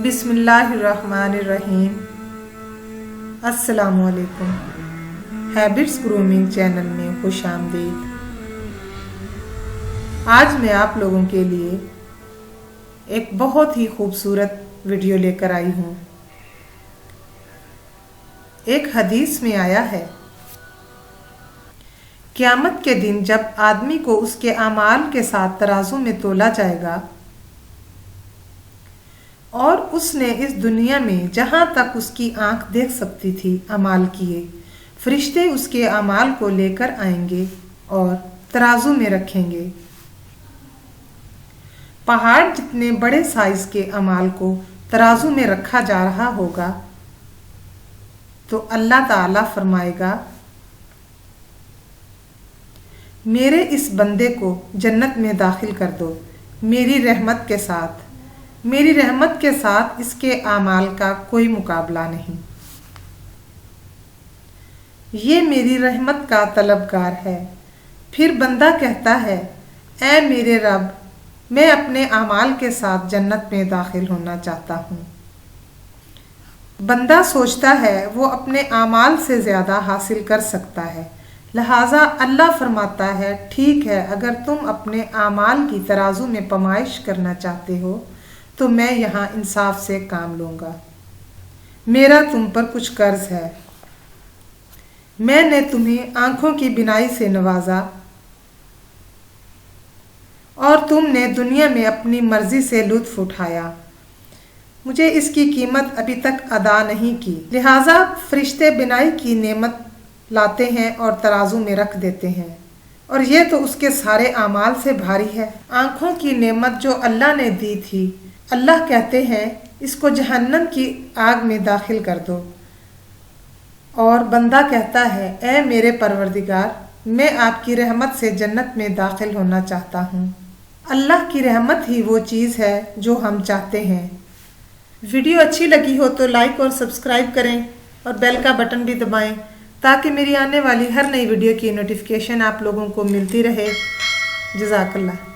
बिस्मिल्लाहिर्रहमानिर्रहीम। अस्सलामु अलैकुम। हैबिट्स ग्रूमिंग चैनल में खुश आमदीद। आज मैं आप लोगों के लिए एक बहुत ही खूबसूरत वीडियो लेकर आई हूँ। एक हदीस में आया है, क़यामत के दिन जब आदमी को उसके अमाल के साथ तराजू में तोला जाएगा और उसने इस दुनिया में जहाँ तक उसकी आंख देख सकती थी अमाल किए, फरिश्ते उसके अमाल को लेकर आएंगे और तराजू में रखेंगे। पहाड़ जितने बड़े साइज के अमाल को तराजू में रखा जा रहा होगा तो अल्लाह ताला फरमाएगा, मेरे इस बंदे को जन्नत में दाखिल कर दो मेरी रहमत के साथ। मेरी रहमत के साथ इसके आमाल का कोई मुकाबला नहीं। ये मेरी रहमत का तलबगार है। फिर बंदा कहता है, ऐ मेरे रब, मैं अपने आमाल के साथ जन्नत में दाखिल होना चाहता हूँ। बंदा सोचता है वो अपने आमाल से ज़्यादा हासिल कर सकता है, लिहाजा अल्लाह फरमाता है, ठीक है, अगर तुम अपने आमाल की तराजू में पमाइश करना चाहते हो तो मैं यहाँ इंसाफ से काम लूँगा। मेरा तुम पर कुछ कर्ज है। मैंने तुम्हें आँखों की बिनाई से नवाजा और तुमने दुनिया में अपनी मर्जी से लुत्फ उठाया। मुझे इसकी कीमत अभी तक अदा नहीं की, लिहाजा फरिश्ते बिनाई की नेमत लाते हैं और तराजू में रख देते हैं, और ये तो उसके सारे आमाल से भारी है। आँखों की नेमत जो अल्लाह ने दी थी, अल्लाह कहते हैं इसको जहन्नम की आग में दाखिल कर दो। और बंदा कहता है, ऐ मेरे परवरदिगार, मैं आपकी रहमत से जन्नत में दाखिल होना चाहता हूँ। अल्लाह की रहमत ही वो चीज़ है जो हम चाहते हैं। वीडियो अच्छी लगी हो तो लाइक और सब्सक्राइब करें और बेल का बटन भी दबाएं ताकि मेरी आने वाली हर नई वीडियो की नोटिफिकेशन आप लोगों को मिलती रहे। जज़ाकल्लाह।